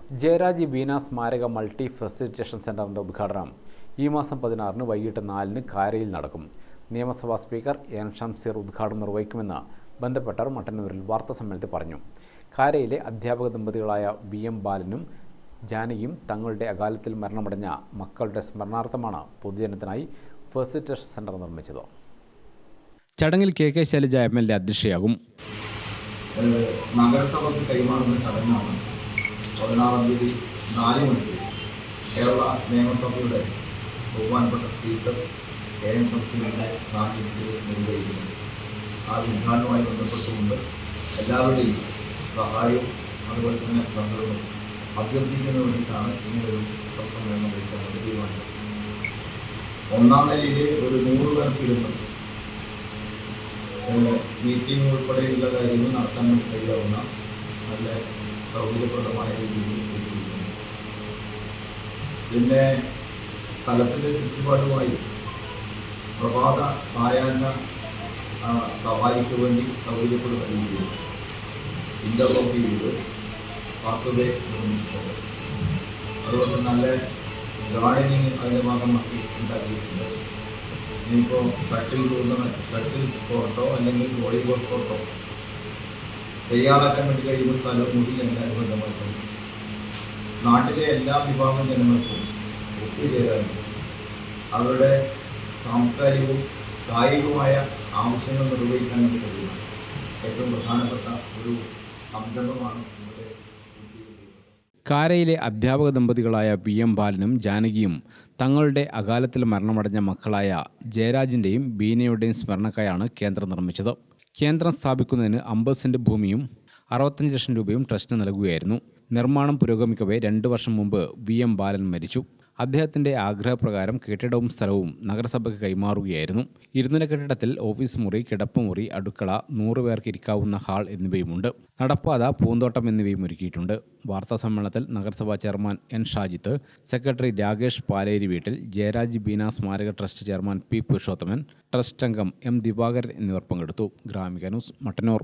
ജയരാജ് ബീന സ്മാരക multi facilitation സെൻ്ററിൻ്റെ ഉദ്ഘാടനം ഈ മാസം 16-ന് വൈകിട്ട് 4-ന് കാരയിൽ നടക്കും. നിയമസഭാ സ്പീക്കർ എൻ ഷംസീർ ഉദ്ഘാടനം നിർവഹിക്കുമെന്ന് ബന്ധപ്പെട്ടവർ മട്ടന്നൂരിൽ വാർത്താസമ്മേളനത്തിൽ പറഞ്ഞു. കാരയിലെ അധ്യാപക ദമ്പതികളായ VM ബാലനും ജാനകിയും തങ്ങളുടെ അകാലത്തിൽ മരണമടഞ്ഞ മക്കളുടെ സ്മരണാർത്ഥമാണ് പൊതുജനത്തിനായി ഫെസിലിറ്റേഷൻ സെൻ്റർ നിർമ്മിച്ചത്. ചടങ്ങിൽ KK ശൈലജ MLA അധ്യക്ഷയാകും. നഗരസഭയ്ക്ക് കൈമാറുന്ന ചടങ്ങാണ് 16-ാം തീയതി 4 മണിക്ക് കേരള നിയമസഭയുടെ ബഹുമാനപ്പെട്ട സ്പീക്കർ KN ഷംസീറിൻ്റെ സാന്നിധ്യത്തിൽ നിർവഹിക്കുന്നത്. ആ ഉദ്ഘാടനവുമായി ബന്ധപ്പെട്ടുകൊണ്ട് എല്ലാവരുടെയും സഹായവും അതുപോലെ തന്നെ സഹകരണവും അഭ്യർത്ഥിക്കുന്നതിന് വേണ്ടിയിട്ടാണ് ഇങ്ങനൊരു സമ്മേളനം വിളിക്കാൻ വേണ്ടി തീരുമാനിച്ചത്. 1-ാം നിലയിൽ ഒരു 100 പേർക്ക് ഇരുന്ന് മീറ്റിംഗ് ഉൾപ്പെടെയുള്ള കാര്യങ്ങൾ നടത്താൻ കഴിയാവുന്ന നല്ല സൗകര്യപ്രദമായ രീതിയിൽ എത്തിയിരിക്കുന്നു. പിന്നെ സ്ഥലത്തിൻ്റെ ചുറ്റുപാടുമായി പ്രഭാത സായാഹ്ന സവാരിക്ക് വേണ്ടി സൗകര്യപ്പെടുന്ന രീതിയിൽ ഇൻ്റർലോക്ക് ചെയ്ത് പാത്തുവേ നിർമ്മിച്ചിട്ടുണ്ട്. അതുകൊണ്ട് നല്ല ഗാർഡനിങ് അതിൻ്റെ ഭാഗമാക്കി ഉണ്ടാക്കിയിട്ടുണ്ട്. ഇനിയിപ്പോൾ ഷട്ടിൽ കോർട്ടോ അല്ലെങ്കിൽ വോളിബോൾ കോർട്ടോ തയ്യാറാക്കാൻ വേണ്ടി കഴിയുന്ന സ്ഥലം കൂടി എല്ലാവരും ബന്ധമായിട്ടുണ്ട്. നാട്ടിലെ എല്ലാ വിഭാഗം ജനങ്ങൾക്കും ഒത്തുചേരാനും അവരുടെ സാംസ്കാരികവും കായികവുമായ ആവശ്യങ്ങൾ നിർവഹിക്കാൻ വേണ്ടി കഴിയുന്ന ഏറ്റവും പ്രധാനപ്പെട്ട ഒരു സംരംഭമാണ് ഇവിടെ. കാരയിലെ അധ്യാപക ദമ്പതികളായ VM ബാലനും ജാനകിയും തങ്ങളുടെ അകാലത്തിൽ മരണമടഞ്ഞ മക്കളായ ജയരാജിൻ്റെയും ബീനയുടെയും സ്മരണക്കായാണ് കേന്ദ്രം നിർമ്മിച്ചത്. കേന്ദ്രം സ്ഥാപിക്കുന്നതിന് 50 സെൻറ്റ് ഭൂമിയും 65 ലക്ഷം രൂപയും ട്രസ്റ്റിന് നൽകുകയായിരുന്നു. നിർമ്മാണം പുരോഗമിക്കവേ 2 വർഷം മുമ്പ് VM ബാലൻ മരിച്ചു. അദ്ദേഹത്തിൻ്റെ ആഗ്രഹപ്രകാരം കെട്ടിടവും സ്ഥലവും നഗരസഭയ്ക്ക് കൈമാറുകയായിരുന്നു. 2 നില കെട്ടിടത്തിൽ ഓഫീസ് മുറി, കിടപ്പുമുറി, അടുക്കള, 100 പേർക്ക് ഇരിക്കാവുന്ന ഹാൾ എന്നിവയുമുണ്ട്. നടപ്പാത, പൂന്തോട്ടം എന്നിവയും ഒരുക്കിയിട്ടുണ്ട്. വാർത്താസമ്മേളനത്തിൽ നഗരസഭാ chairman N Shajith, secretary Rakesh Paleri വീട്ടിൽ, ജയരാജ് ബീന സ്മാരക trust chairman P Purushothaman, trust അംഗം M ദിവാകരൻ എന്നിവർ പങ്കെടുത്തു. ഗ്രാമിക ന്യൂസ്, മട്ടന്നൂർ.